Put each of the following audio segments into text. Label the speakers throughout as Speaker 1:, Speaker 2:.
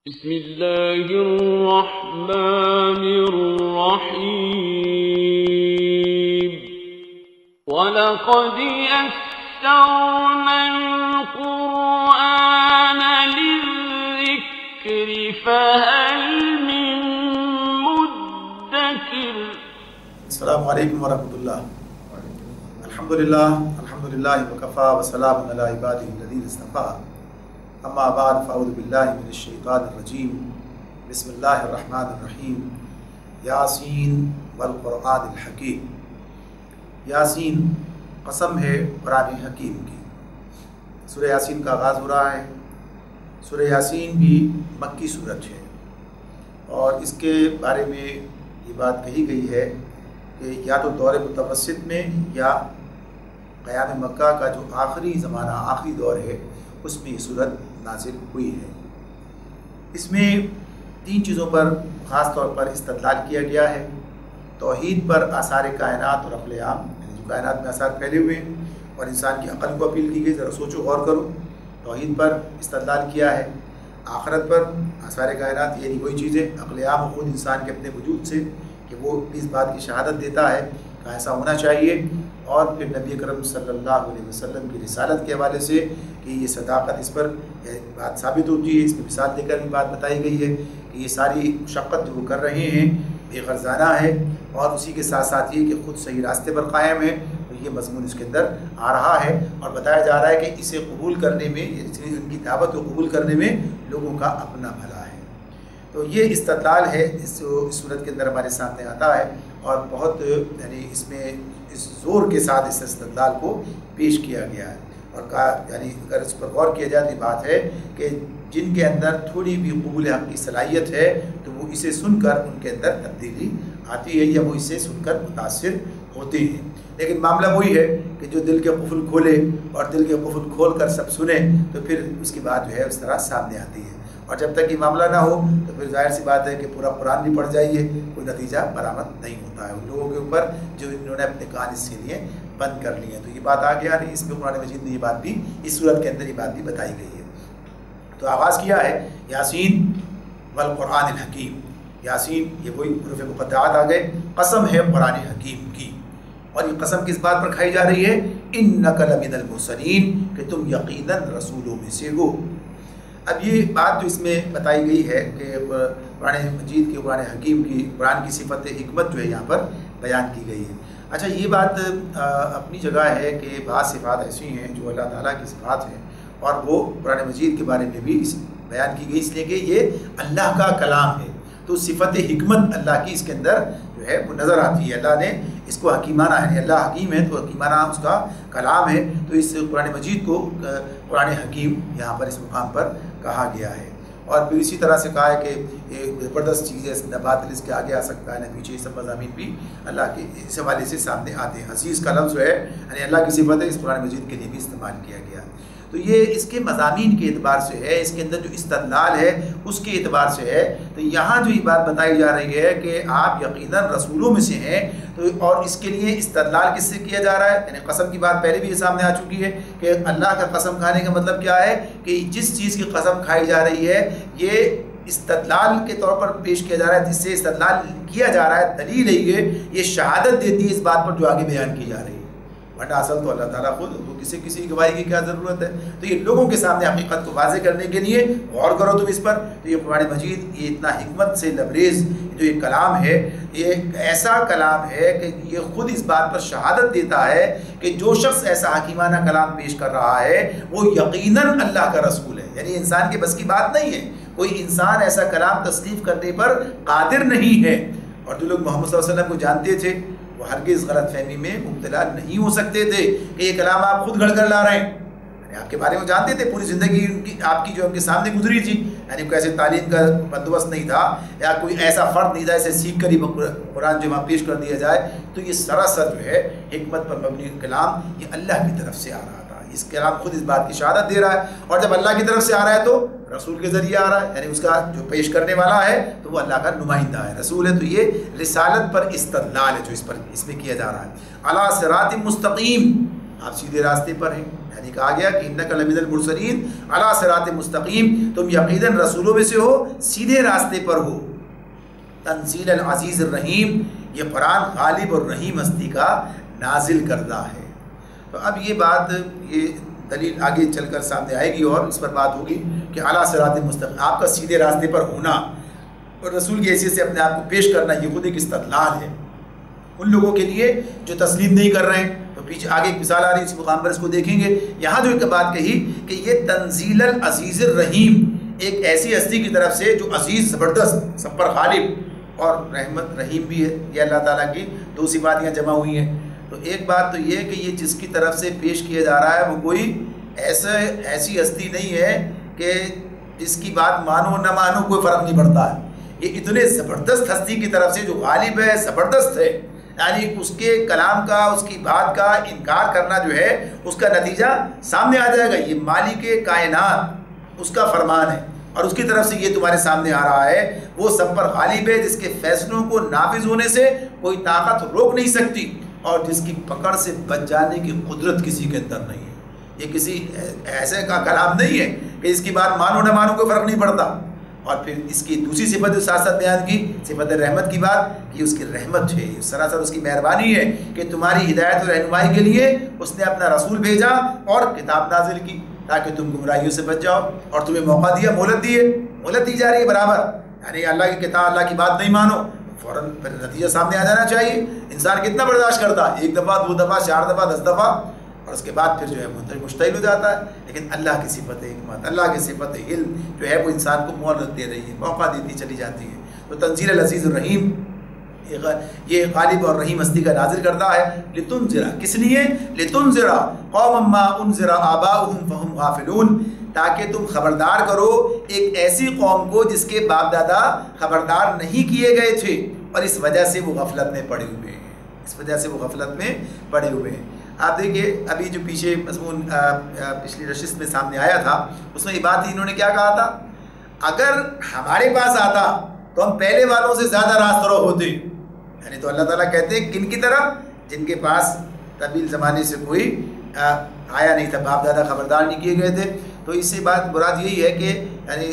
Speaker 1: بسم اللہ الرحمن الرحیم وَلَقَدْ يَسَّرْنَا الْقُرْآنَ لِلذِّكْرِ فَهَلْ مِن مُدَّكِرٍ۔
Speaker 2: السلام علیکم ورحمۃ اللہ۔ الحمدللہ وکفیٰ وسلام علی عبادہ الذین اصطفیٰ، اما بعد فاعوذ باللہ من الشیطان الرجیم، بسم اللہ الرحمن الرحیم۔ یاسین والقرآن الحکیم۔ یاسین قسم ہے قرآن حکیم کی۔ سورہ یاسین کا آغاز ہو رہا ہے۔ سورہ یاسین بھی مکی سورت ہے، اور اس کے بارے میں یہ بات کہی گئی ہے کہ یا تو دور متوسط میں یا قیام مکہ کا جو آخری زمانہ، آخری دور ہے، اس میں یہ صورت نازل ہوئی ہے۔ اس میں 3 چیزوں پر خاص طور پر استدلال کیا گیا ہے۔ توحید پر آثار کائنات اور عقل عام، یعنی جو کائنات میں آثار پھیلے ہوئے ہیں اور انسان کی عقل کو اپیل کی گئی، ذرا سوچو غور کرو۔ توحید پر استدلال کیا ہے، آخرت پر آثار کائنات یعنی وہی چیزیں، عقل عام خود انسان کے اپنے وجود سے کہ وہ اس بات کی شہادت دیتا ہے کہ ایسا ہونا چاہیے، اور پھر نبی اکرم صلی اللہ علیہ وسلم کی رسالت کے حوالے سے کہ یہ صداقت، اس پر بات ثابت ہوتی ہے۔ اس میں مثال دے کر بھی بات بتائی گئی ہے کہ یہ ساری مشقت جو وہ کر رہے ہیں بے غرضانہ ہے، اور اسی کے ساتھ ساتھ یہ کہ خود صحیح راستے پر قائم ہے، تو یہ مضمون اس کے اندر آ رہا ہے، اور بتایا جا رہا ہے کہ اسے قبول کرنے میں، ان کی دعوت کو قبول کرنے میں لوگوں کا اپنا بھلا ہے۔ تو یہ استدلال ہے اس صورت کے اندر ہمارے سامنے آتا ہے، اور بہت یعنی اس میں اس زور کے ساتھ اس استدلال کو پیش کیا گیا ہے، اور کہا یعنی اگر اس پر غور کیا جائے تو بات ہے کہ جن کے اندر تھوڑی بھی قبول حق کی صلاحیت ہے تو وہ اسے سن کر ان کے اندر تبدیلی آتی ہے، یا وہ اسے سن کر متاثر ہوتے ہیں۔ لیکن معاملہ وہی ہے کہ جو دل کے قفل کھولے اور دل کے قفل کھول کر سب سنیں تو پھر اس کی بات جو ہے اس طرح سامنے آتی ہے، اور جب تک یہ معاملہ نہ ہو تو پھر ظاہر سی بات ہے کہ پورا قرآن بھی پڑھ جائیے، کوئی نتیجہ برآمد نہیں ہوتا ہے ان لوگوں کے اوپر جو انہوں نے اپنے کان اس کے لیے بند کر لیے ہیں۔ تو یہ بات آگے آ رہی ہے، اس میں قرآن مجید میں یہ بات بھی، اس صورت کے اندر یہ بات بھی بتائی گئی ہے۔ تو آغاز کیا ہے یاسین والقرآن الحکیم۔ یاسین یہ وہی حروف مقطعات آ گئے، قسم ہے قرآن حکیم کی، اور یہ قسم کس بات پر کھائی جا رہی ہے؟ انک لمن المرسلین، کہ تم یقیناً رسولوں میں سے ہو۔ اب یہ بات جو اس میں بتائی گئی ہے کہ قرآن مجید کی، قرآن حکیم کی، قرآن کی صفت حکمت جو ہے یہاں پر بیان کی گئی ہے۔ اچھا، یہ بات اپنی جگہ ہے کہ بعض صفات ایسی ہیں جو اللہ تعالیٰ کی صفات ہیں، اور وہ قرآن مجید کے بارے میں بھی بیان کی گئی، اس لیے کہ یہ اللہ کا کلام ہے، تو صفت حکمت اللہ کی اس کے اندر جو ہے وہ نظر آتی ہے۔ اللہ نے اس کو حکیمانہ ہے، اللہ حکیم ہے تو حکیمانہ اس کا کلام ہے، تو اس قرآن مجید کو قرآن حکیم یہاں پر اس مقام پر کہا گیا ہے۔ اور پھر اسی طرح سے کہا ہے کہ ایک زبردست چیز ہے، نہ باطل اس کے آگے آ سکتا ہے نہ پیچھے، یہ سب مضامین بھی اللہ کے اس حوالے سے سامنے آتے ہیں۔ عزیز کا لفظ جو ہے یعنی اللہ کی صفت ہے، اس قرآن مجید کے لیے بھی استعمال کیا گیا۔ تو یہ اس کے مضامین کے اعتبار سے ہے، اس کے اندر جو استدلال ہے اس کے اعتبار سے ہے۔ تو یہاں جو یہ بات بتائی جا رہی ہے کہ آپ یقیناً رسولوں میں سے ہیں، تو اور اس کے لیے استدلال کس سے کیا جا رہا ہے؟ یعنی قسم کی بات پہلے بھی یہ سامنے آ چکی ہے کہ اللہ کا قسم کھانے کا مطلب کیا ہے کہ جس چیز کی قسم کھائی جا رہی ہے یہ استدلال کے طور پر پیش کیا جا رہا ہے، جس سے استدلال کیا جا رہا ہے، دلیل ہے، یہ شہادت دیتی ہے اس بات پر جو آگے بیان کی جا رہی ہے، ورنہ اصل تو اللہ تعالیٰ خود، تو کسی گواہی کی کیا ضرورت ہے؟ تو یہ لوگوں کے سامنے حقیقت کو واضح کرنے کے لیے غور کرو تم اس پر۔ تو یہ قرآن مجید یہ اتنا حکمت سے لبریز جو یہ کلام ہے، یہ ایسا کلام ہے کہ یہ خود اس بات پر شہادت دیتا ہے کہ جو شخص ایسا حکیمانہ کلام پیش کر رہا ہے وہ یقیناً اللہ کا رسول ہے، یعنی انسان کے بس کی بات نہیں ہے، کوئی انسان ایسا کلام تصنیف کرنے پر قادر نہیں ہے۔ اور جو لوگ محمد صلی اللہ علیہ وسلم کو جانتے تھے وہ ہرگز غلط فہمی میں مبتلا نہیں ہو سکتے تھے کہ یہ کلام آپ خود گھڑ کر لا رہے ہیں، یعنی آپ کے بارے میں جانتے تھے، پوری زندگی ان کی آپ کی جو ان کے سامنے گزری تھی، یعنی کوئی ایسے تعلیم کا بندوبست نہیں تھا یا کوئی ایسا فرد نہیں تھا اسے سیکھ کر ہی قرآن جو وہاں پیش کر دیا جائے۔ تو یہ سراسر جو ہے حکمت پر مبنی کلام یہ اللہ کی طرف سے آ رہا تھا، اس کلام خود اس بات کی شہادت دے رہا ہے، اور جب اللہ کی طرف سے آ رہا ہے تو رسول کے ذریعے آ رہا ہے، یعنی اس کا جو پیش کرنے والا ہے تو وہ اللہ کا نمائندہ ہے، رسول ہے۔ تو یہ رسالت پر استدلال ہے جو اس میں کیا جا رہا ہے۔ علی صراط مستقیم، آپ سیدھے راستے پر ہیں، یعنی کہا گیا کہ انک لمن المرسلین علی صراط مستقیم، تم یقیناً رسولوں میں سے ہو، سیدھے راستے پر ہو۔ تنزیل العزیز الرحیم، یہ قرآن غالب اور رحیم ہستی کا نازل کردہ ہے۔ تو اب یہ بات، یہ دلیل آگے چل کر سامنے آئے گی اور اس پر بات ہوگی کہ اعلیٰ صراط مستقیم، آپ کا سیدھے راستے پر ہونا اور رسول کی حیثیت سے اپنے آپ کو پیش کرنا، یہ خود ایک استدلال ہے ان لوگوں کے لیے جو تسلیم نہیں کر رہے ہیں۔ تو پیچھے آگے ایک مثال آ رہی ہے، اسی مقام پر اس کو دیکھیں گے۔ یہاں جو ایک بات کہی کہ یہ تنزیل العزیز الرحیم، ایک ایسی ہستی کی طرف سے جو عزیز، زبردست، سب پر غالب اور رحمت رحیم بھی ہے، یہ اللہ تعالیٰ کی دو صفات یہاں جمع ہوئی ہیں۔ تو ایک بات تو یہ ہے کہ یہ جس کی طرف سے پیش کیا جا رہا ہے وہ کوئی ایسی ہستی نہیں ہے کہ جس کی بات مانو نہ مانو کوئی فرق نہیں پڑتا ہے۔ یہ اتنے زبردست ہستی کی طرف سے جو غالب ہے، زبردست ہے، یعنی اس کے کلام کا، اس کی بات کا انکار کرنا جو ہے اس کا نتیجہ سامنے آ جائے گا۔ یہ مالک کائنات، اس کا فرمان ہے اور اس کی طرف سے یہ تمہارے سامنے آ رہا ہے۔ وہ سب پر غالب ہے، جس کے فیصلوں کو نافذ ہونے سے کوئی طاقت روک نہیں سکتی اور جس کی پکڑ سے بچ جانے کی قدرت کسی کے اندر نہیں ہے۔ یہ کسی ایسے کا کلام نہیں ہے کہ اس کی بات مانو نہ مانو کوئی فرق نہیں پڑتا۔ اور پھر اس کی دوسری صفت جو ساتھ ساتھ بیان کی، صفت رحمت کی بات، کہ اس کی رحمت ہے، سراسر اس کی مہربانی ہے کہ تمہاری ہدایت اور رہنمائی کے لیے اس نے اپنا رسول بھیجا اور کتاب نازل کی تاکہ تم گمراہیوں سے بچ جاؤ، اور تمہیں موقع دیا، مہلت دی جا رہی ہے برابر۔ یعنی اللہ کی کتاب، اللہ کی بات نہیں مانو، فوراً نتیجہ سامنے آ جانا چاہیے۔ انسان کتنا برداشت کرتا ہے، ایک دفعہ، دو دفعہ، 4 دفعہ، 10 دفعہ، اور اس کے بعد پھر جو ہے مشتعل ہو جاتا ہے۔ لیکن اللہ کی صفت حکمت، اللہ کی صفت علم جو ہے وہ انسان کو مہلت دے رہی ہے، موقع دیتی چلی جاتی ہے۔ تو تنزیل العزیز الرحیم، یہ غالب اور رحیم ہستی کا نازل کردہ ہے۔ لتنذر، کس لیے؟ لتنذر قوما ما انذر آباؤہم فہم غافلون، تاکہ تم خبردار کرو ایک ایسی قوم کو جس کے باپ دادا خبردار نہیں کیے گئے تھے اور اس وجہ سے وہ غفلت میں پڑے ہوئے ہیں، اس وجہ سے وہ غفلت میں پڑے ہوئے ہیں۔ آپ دیکھیے ابھی جو پیچھے مضمون پچھلی نشست میں سامنے آیا تھا، اس میں یہ بات تھی، انہوں نے کیا کہا تھا؟ اگر ہمارے پاس آتا تو ہم پہلے والوں سے زیادہ راست رو ہوتے۔ یعنی تو اللہ تعالیٰ کہتے ہیں کن کی طرف؟ جن کے پاس طویل زمانے سے کوئی آیا نہیں تھا، باپ دادا خبردار نہیں کیے گئے تھے۔ تو اس سے بات مراد یہی ہے کہ یعنی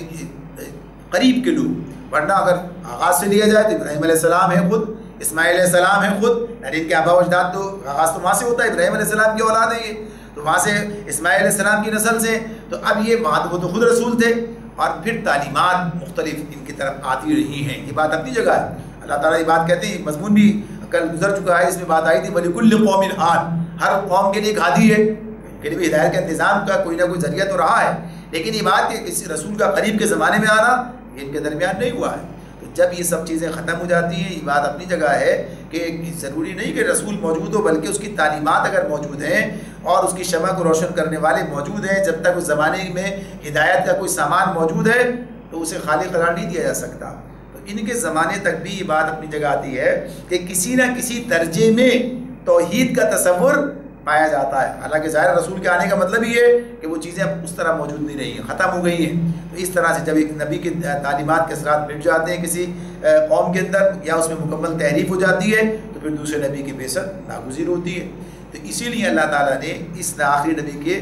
Speaker 2: قریب کے لوگ، ورنہ اگر آغاز سے لیا جائے تو ابراہیم علیہ السلام ہے خود، اسماعیل علیہ السلام ہے خود، یعنی ان کے آبا و اجداد تو آغاز تو وہاں سے ہوتا ہے، ابراہیم علیہ السلام کی اولاد ہے یہ، تو وہاں سے اسماعیل علیہ السلام کی نسل سے، تو اب یہ وہاں وہ تو خود رسول تھے، اور پھر تعلیمات مختلف ان کی طرف آتی رہی ہیں۔ یہ بات اپنی جگہ ہے، اللہ تعالیٰ یہ بات کہتے ہیں، مضمون بھی کل گزر چکا ہے، اس میں بات آئی تھی وَلِكُلِّ قَوْمٍ هَادٍ، ہر قوم کے لیے ایک ہادی ہے، ان کے لیے بھی ہدایت کا انتظام کا کوئی نہ کوئی ذریعہ تو رہا ہے، لیکن یہ بات کہ کسی رسول کا قریب کے زمانے میں آنا یہ ان کے درمیان نہیں ہوا ہے۔ تو جب یہ سب چیزیں ختم ہو جاتی ہیں، یہ بات اپنی جگہ ہے کہ ضروری نہیں کہ رسول موجود ہو، بلکہ اس کی تعلیمات اگر موجود ہیں اور اس کی شمع کو روشن کرنے والے موجود ہیں، جب تک اس زمانے میں ہدایت کا کوئی سامان موجود ہے تو اسے خالی قرار نہیں دیا جا سکتا۔ تو ان کے زمانے تک بھی یہ بات اپنی جگہ آتی ہے کہ کسی نہ کسی درجے میں توحید کا تصور پایا جاتا ہے، حالانکہ ظاہر رسول کے آنے کا مطلب یہ ہے کہ وہ چیزیں اب اس طرح موجود نہیں رہی ہیں، ختم ہو گئی ہیں۔ تو اس طرح سے جب ایک نبی کی تعلیمات کے اثرات مٹ جاتے ہیں کسی قوم کے اندر یا اس میں مکمل تحریف ہو جاتی ہے تو پھر دوسرے نبی کی بعثت ناگزیر ہوتی ہے۔ تو اسی لیے اللہ تعالیٰ نے اس آخری نبی کے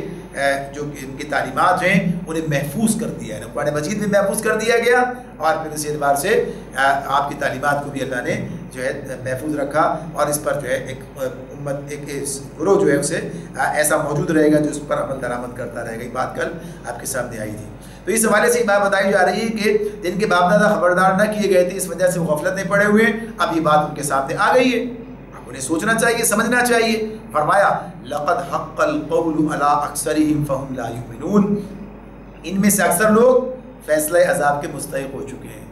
Speaker 2: جو ان کی تعلیمات ہیں انہیں محفوظ کر دیا ہے، قرآن مجید میں محفوظ کر دیا گیا، اور پھر اسی اعتبار سے آپ کی تعلیمات کو بھی اللہ نے جو ہے محفوظ رکھا، اور اس پر جو ہے ایک امت، ایک گروہ جو ہے اسے ایسا موجود رہے گا جو اس پر عمل درآمد کرتا رہے گا۔ یہ بات کل آپ کے سامنے آئی تھی۔ تو اس حوالے سے یہ بات بتائی جا رہی ہے کہ جن کے باپ دادا خبردار نہ کیے گئے تھے، اس وجہ سے وہ غفلت میں پڑے ہوئے ہیں، اب یہ بات ان کے سامنے آ گئی ہے، اب انہیں سوچنا چاہیے، سمجھنا چاہیے۔ فرمایا لقد حق القول علی اکثرہم فہم لا یؤمنون، ان میں سے اکثر لوگ فیصلہ عذاب کے مستحق ہو چکے ہیں۔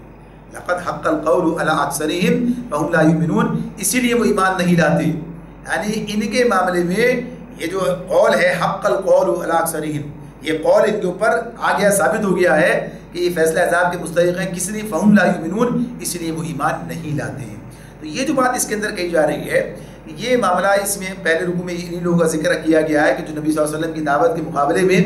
Speaker 2: لقد حق القول علی اکثرہم فہم لا یؤمنون، اسی لیے وہ ایمان نہیں لاتے۔ یعنی ان کے معاملے میں یہ جو قول ہے حق القول علی اکثرہم، یہ قول ان کے اوپر آ گیا، ثابت ہو گیا ہے کہ یہ فیصلہ عذاب کے مستحق ہیں، کس لیے؟ فہم لا یؤمنون، اس لیے وہ ایمان نہیں لاتے ہیں۔ تو یہ جو بات اس کے اندر کہی جا رہی ہے، یہ معاملہ اس میں پہلے رکوع میں انہی لوگوں کا ذکر کیا گیا ہے کہ جو نبی صلی اللہ علیہ وسلم کی دعوت کے مقابلے میں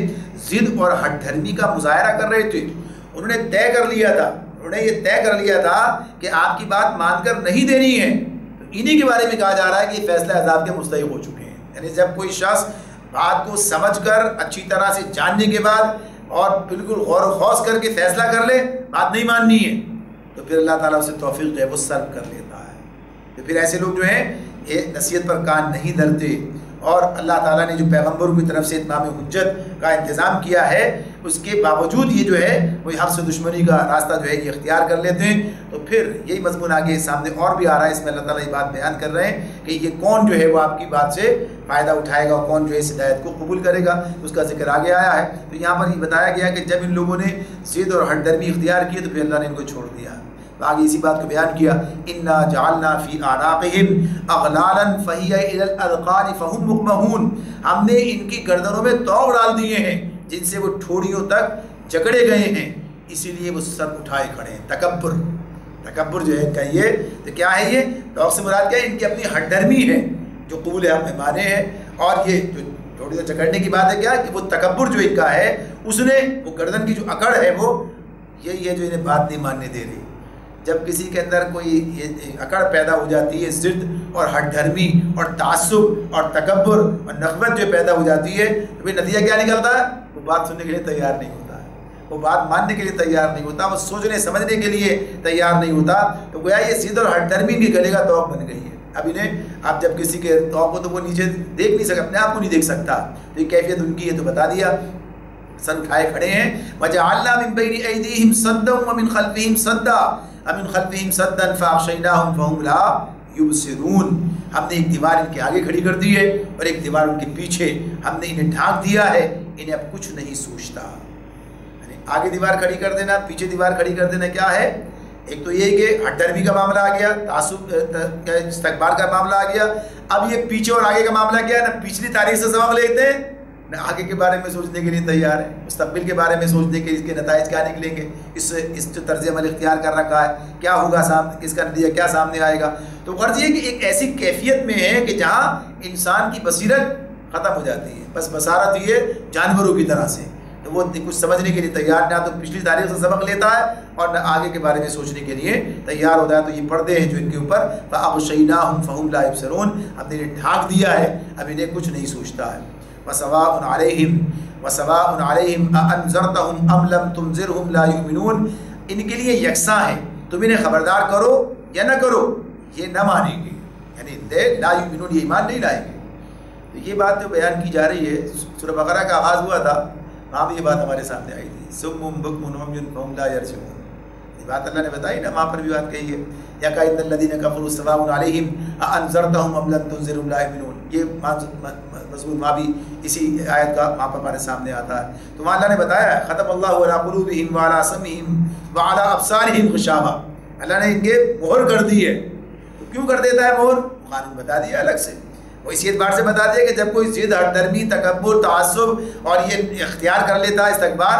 Speaker 2: ضد اور ہٹ دھرمی کا مظاہرہ کر رہے تھے۔ انہوں نے طے کر لیا تھا، انہوں نے یہ طے کر لیا تھا کہ آپ کی بات مان کر نہیں دینی ہے۔ تو انہی کے بارے میں کہا جا رہا ہے کہ یہ فیصلہ عذاب کے مستحق ہو چکے ہیں۔ یعنی جب کوئی شخص بات کو سمجھ کر اچھی طرح سے جاننے کے بعد اور بالکل غور و خوض کر کے فیصلہ کر لے بات نہیں ماننی ہے تو پھر اللہ تعالیٰ اسے توفیق جو ہے وہ سلب کر لیتا ہے. تو پھر ایسے لوگ جو ہیں یہ نصیحت پر کان نہیں دھرتے اور اللہ تعالیٰ نے جو پیغمبروں کی طرف سے اتمام حجت کا انتظام کیا ہے اس کے باوجود یہ جو ہے وہ حق سے دشمنی کا راستہ جو ہے یہ اختیار کر لیتے ہیں. تو پھر یہی مضمون آگے سامنے اور بھی آ رہا ہے. اس میں اللہ تعالیٰ یہ بات بیان کر رہے ہیں کہ یہ کون جو ہے وہ آپ کی بات سے فائدہ اٹھائے گا اور کون جو ہے اس ہدایت کو قبول کرے گا, اس کا ذکر آگے آیا ہے. تو یہاں پر یہ بتایا گیا کہ جب ان لوگوں نے ضد اور ہٹ درمی اختیار کی تو پھر اللہ نے ان کو چھوڑ دیا. آگے اسی بات کو بیان کیا انا جعلنا فی اعناقہم اغلالا فہی الی الاذقان فہم مقمحون. ہم نے ان کی گردنوں میں طوق ڈال دیے ہیں جن سے وہ ٹھوڑیوں تک جکڑے گئے ہیں, اسی لیے وہ سر اٹھائے کھڑے ہیں. تکبر جو ہے کہیے تو کیا ہے یہ طوق سے مراد کیا ہے؟ ان کی اپنی ہٹ درمی ہے جو قبول حق میں مانے ہیں. اور یہ جو ٹھوڑیوں تک جکڑنے کی بات ہے کیا کہ وہ تکبر جو ان کا ہے اس نے وہ گردن کی جو اکڑ ہے وہ یہ جو انہیں بات نہیں ماننے دے رہی. جب کسی کے اندر کوئی یہ اکڑ پیدا ہو جاتی ہے ضد اور ہٹ دھرمی اور تعصب اور تکبر اور نخوت جو پیدا ہو جاتی ہے تو پھر نتیجہ کیا نکلتا ہے؟ وہ بات سننے کے لیے تیار نہیں ہوتا ہے, وہ بات ماننے کے لیے تیار نہیں ہوتا, وہ سوچنے سمجھنے کے لیے تیار نہیں ہوتا. تو گویا یہ ضد اور ہٹ دھرمی کے گلے کا توق بن گئی ہے. اب انہیں آپ جب کسی کے توق کو تو وہ نیچے دیکھ نہیں سکتا, اپنے آپ کو نہیں دیکھ سکتا, تو یہ کیفیت ان کی ہے. تو بتا دیا سر اٹھائے کھڑے ہیں. وَجَعَلْنَا مِن بَيْنِ أَيْدِيهِمْ سَدًّا وَمِنْ خَلْفِهِمْ سَدًّا وَمِنْ خَلْفِهِمْ سَدًّا فَأَغْشَيْنَاهُمْ فَهُمْ لَا يُبْصِرُونَ. ہم نے ایک دیوار ان کے آگے کھڑی کر دی ہے اور ایک دیوار ان کے پیچھے. ہم نے انہیں ڈھانک دیا ہے, انہیں اب کچھ نہیں سوچتا. یعنی آگے دیوار کھڑی کر دینا, پیچھے دیوار کھڑی کر دینا کیا ہے؟ ایک تو یہ کہ ہٹ درمی کا معاملہ آ گیا, تعصب استکبار کا معاملہ آ گیا. اب یہ پیچھے اور آگے کا معاملہ کیا ہے؟ نہ پچھلی تاریخ سے سبق لیتے ہیں نہ آگے کے بارے میں سوچنے کے لیے تیار ہے, مستقبل کے بارے میں سوچنے کے اس کے نتائج کیا نکلیں گے, اس جو طرز عمل اختیار کر رکھا ہے کیا ہوگا, اس کا نتیجہ کیا سامنے آئے گا. تو غرض یہ کہ ایک ایسی کیفیت میں ہے کہ جہاں انسان کی بصیرت ختم ہو جاتی ہے, بس بصارت یہ جانوروں کی طرح سے. تو وہ کچھ سمجھنے کے لیے تیار نہ تو پچھلی تاریخ سے سبق لیتا ہے اور نہ آگے کے بارے میں سوچنے کے لیے تیار ہوتا ہے. تو یہ پردے ہیں جو ان کے اوپر فَأَغْشَيْنَاهُمْ فَهُمْ لَا يُبْصِرُونَ. ہم نے انہیں ڈھانک دیا ہے, اب انہیں کچھ نہیں سوچتا ہے. وَسَوَاءٌ عَلَيْهِمْ أَأَنذَرْتَهُمْ أَمْ لَمْ تُنذِرْهُمْ لَا يُؤْمِنُونَ. ان کے لیے یکساں ہے, تم انہیں خبردار کرو یا نہ کرو یہ نہ مانیں گے, یعنی لا یؤمنون, یہ ایمان نہیں لائیں گے. تو یہ بات جو بیان کی جا رہی ہے, سورہ بقرہ کا آغاز ہوا تھا, وہاں بھی یہ بات ہمارے سامنے آئی تھی, صُمٌّ بُکْمٌ عُمْیٌ فَهُمْ لَا يَرْجِعُونَ. یہ بات اللہ نے بتائی نا, وہاں پر بھی بات کہی ہے یَقَائِدَ الَّذِينَ كَفَرُوا سَوَاءٌ عَلَيْهِمْ أَأَنذَرْتَهُمْ أَمْ لَمْ تُنذِرْهُمْ لَا يُؤْمِنُونَ. یہ مضمون وہاں بھی اسی آیت کا وہاں پر ہمارے سامنے آتا ہے. تو وہاں اللہ نے بتایا ختم اللہ علی قلوبہم وعلی سمعہم وعلی ابصارہم غشاوہ. اللہ نے ان کے مہر کر دی ہے. تو کیوں کر دیتا ہے مہر؟ قانون بتا دیا الگ سے. وہ اسی اعتبار سے بتا دیا کہ جب کوئی ضد ہٹ درمی تکبر تعصب اور یہ اختیار کر لیتا ہے استکبار,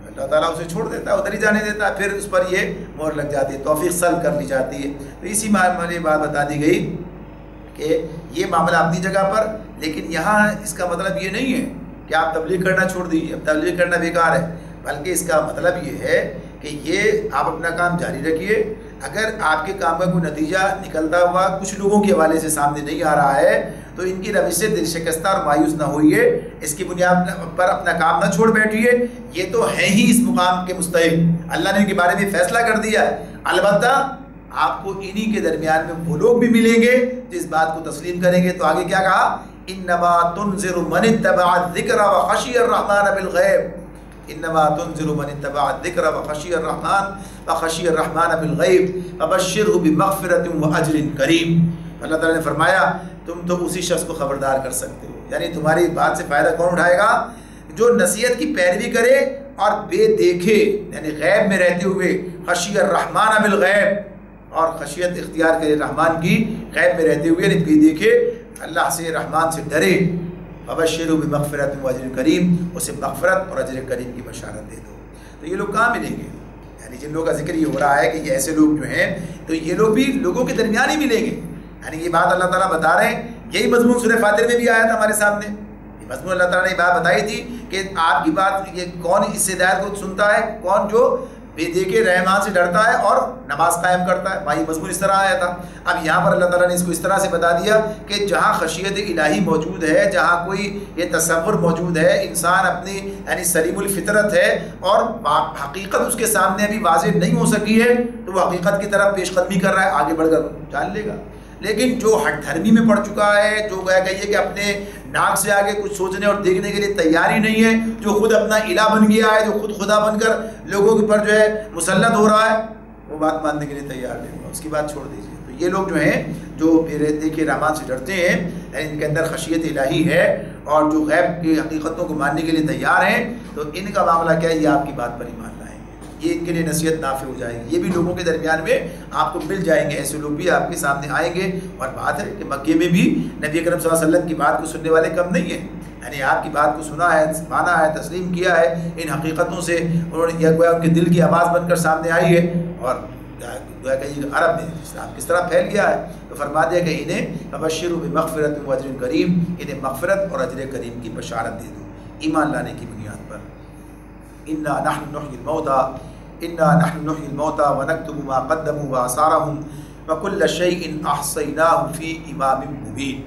Speaker 2: اللہ تعالیٰ اسے چھوڑ دیتا ہے, ادھر ہی جانے دیتا ہے, پھر اس پر یہ مہر لگ جاتی ہے, توفیق سلب کر لی جاتی ہے. تو اسی میں بات بتا دی گئی کہ یہ معاملہ اپنی جگہ پر, لیکن یہاں اس کا مطلب یہ نہیں ہے کہ آپ تبلیغ کرنا چھوڑ دیجیے, اب تبلیغ کرنا بیکار ہے, بلکہ اس کا مطلب یہ ہے کہ یہ آپ اپنا کام جاری رکھیے. اگر آپ کے کام کا کوئی نتیجہ نکلتا ہوا کچھ لوگوں کے حوالے سے سامنے نہیں آ رہا ہے تو ان کی روش سے دل شکستہ اور مایوس نہ ہوئیے, اس کی بنیاد پر اپنا کام نہ چھوڑ بیٹھیے. یہ تو ہے ہی اس مقام کے مستحق, اللہ نے ان کے بارے میں فیصلہ کر دیا ہے. البتہ آپ کو انہی کے درمیان میں وہ لوگ بھی ملیں گے جو اس بات کو تسلیم کریں گے. تو آگے کیا کہا؟ انما تنذر من اتبع الذکر وخشی الرحمن بالغیب. انما تنذر من اتبع الذکر وخشی الرحمن بالغیب فبشرہ بمغفرۃ واجر کریم. اللہ تعالیٰ نے فرمایا تم تو اسی شخص کو خبردار کر سکتے ہو, یعنی تمہاری بات سے فائدہ کون اٹھائے گا؟ جو نصیحت کی پیروی کرے اور بے دیکھے, یعنی غیب میں رہتے ہوئے خشی الرحمن بالغیب, اور خشیت اختیار کرے رحمان کی غیب میں رہتے ہوئے, یعنی بے دیکھے اللہ سے رحمان سے ڈرے. فبشرہ بمغفرۃ واجر کریم, اسے مغفرت اور اجر کریم کی بشارت دے دو. تو یہ لوگ کہاں ملیں گے؟ یعنی جن لوگوں کا ذکر یہ ہو رہا ہے کہ یہ ایسے لوگ جو ہیں تو یہ لوگ بھی لوگوں کے درمیان ہی ملیں گے. یعنی یہ بات اللہ تعالیٰ بتا رہے ہیں, یہی مضمون سورہ فاتر میں بھی آیا تھا ہمارے سامنے. یہ مضمون اللہ تعالیٰ نے یہ بات بتائی تھی کہ آپ کی بات یہ کون اس ہدایت کو سنتا ہے, کون جو بے دیکھے رحمان سے ڈرتا ہے اور نماز قائم کرتا ہے. بھائی مضمون اس طرح آیا تھا. اب یہاں پر اللہ تعالیٰ نے اس کو اس طرح سے بتا دیا کہ جہاں خشیت الہی موجود ہے، جہاں کوئی یہ تصور موجود ہے، انسان اپنی یعنی سلیم الفطرت ہے اور حقیقت اس کے سامنے ابھی واضح نہیں ہو سکی ہے، تو وہ حقیقت کی طرف پیش قدمی کر رہا ہے، آگے بڑھ کر جان لے گا. لیکن جو ہٹ دھرمی میں پڑ چکا ہے، جو کہیے کہ اپنے ناک سے آگے کچھ سوچنے اور دیکھنے کے لیے تیار ہی نہیں ہے، جو خود اپنا الہ بن گیا ہے، جو خود خدا بن کر لوگوں کے پر جو ہے مسلط ہو رہا ہے، وہ بات ماننے کے لیے تیار نہیں ہوا، اس کی بات چھوڑ دیجیے. تو یہ لوگ جو ہیں جو بے دیکھے رحمان سے ڈرتے ہیں، ان کے اندر خشیت الہی ہے اور جو غیب کی حقیقتوں کو ماننے کے لیے تیار ہیں، تو ان کا معاملہ کیا ہے؟ یہ آپ کی بات پر ایمان لائیں گے، یہ ان کے لیے نصیحت نافع ہو جائے گی. یہ بھی لوگوں کے درمیان میں آپ کو مل جائیں گے، ایسے لوگ بھی آپ کے سامنے آئیں گے. اور بات ہے کہ مکے میں بھی نبی اکرم صلی اللہ علیہ وسلم کی بات کو سننے والے کم نہیں ہیں. یعنی آپ کی بات کو سنا ہے، مانا ہے، تسلیم کیا ہے. ان حقیقتوں سے انہوں نے یہ گویا ان کے دل کی آواز بن کر سامنے آئی ہے. اور گویا کہ یہ عرب میں اسلام کس طرح پھیل گیا ہے، تو فرما دیا کہ انہیں فبشروا بمغفرۃ واجر کریم، انہیں مغفرت اور اجر کریم کی بشارت دے دو ایمان لانے کی بنیاد پر. انا نحن نحیی الموتى انا نحن نحیی الموتى ونکتب ما قدموا وآثارهم وكل شیء احصیناہ فی امام مبین.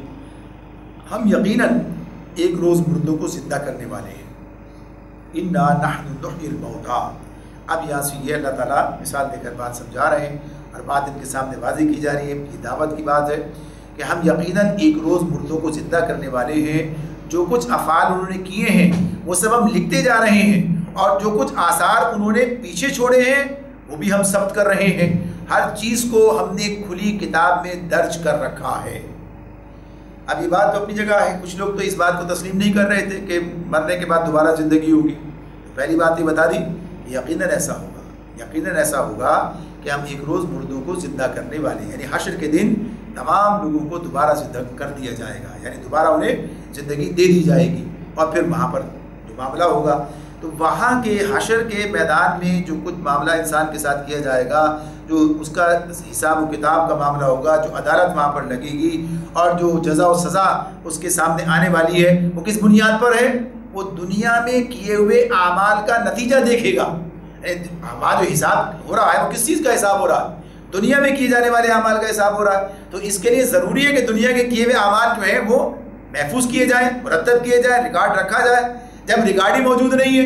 Speaker 2: ہم یقیناً ایک روز مردوں کو زندہ کرنے والے ہیں. انا نحن نحیی الموتى. اب یہاں سے یہ اللہ تعالیٰ مثال دے کر بات سمجھا رہے ہیں اور بات ان کے سامنے واضح کی جا رہی ہے. یہ دعوت کی بات ہے کہ ہم یقیناً ایک روز مردوں کو زندہ کرنے والے ہیں. جو کچھ افعال انہوں نے کیے ہیں وہ سب ہم لکھتے جا رہے ہیں، اور جو کچھ آثار انہوں نے پیچھے چھوڑے ہیں وہ بھی ہم ثبت کر رہے ہیں. ہر چیز کو ہم نے کھلی کتاب میں درج کر رکھا ہے. اب یہ بات تو اپنی جگہ ہے. کچھ لوگ تو اس بات کو تسلیم نہیں کر رہے تھے کہ مرنے کے بعد دوبارہ زندگی ہوگی. پہلی بات یہ بتا دی کہ یقیناً ایسا ہوگا، یقیناً ایسا ہوگا کہ ہم ایک روز مردوں کو زندہ کرنے والے ہیں. یعنی حشر کے دن تمام لوگوں کو دوبارہ زندہ کر دیا جائے گا، یعنی دوبارہ انہیں زندگی دے دی جائے گی. اور پھر وہاں پر جو معاملہ ہوگا، تو وہاں کے حشر کے میدان میں جو کچھ معاملہ انسان کے ساتھ کیا جائے گا، جو اس کا حساب و کتاب کا معاملہ ہوگا، جو عدالت وہاں پر لگے گی اور جو جزا و سزا اس کے سامنے آنے والی ہے، وہ کس بنیاد پر ہے؟ وہ دنیا میں کیے ہوئے اعمال کا نتیجہ دیکھے گا. وہاں جو حساب ہو رہا ہے وہ کس چیز کا حساب ہو رہا ہے؟ دنیا میں کیے جانے والے اعمال کا حساب ہو رہا ہے. تو اس کے لیے ضروری ہے کہ دنیا کے کیے ہوئے اعمال جو ہیں وہ محفوظ کیے جائیں، مرتب کیے جائیں، ریکارڈ رکھا جائے. جب ریکارڈ ہی موجود نہیں ہے،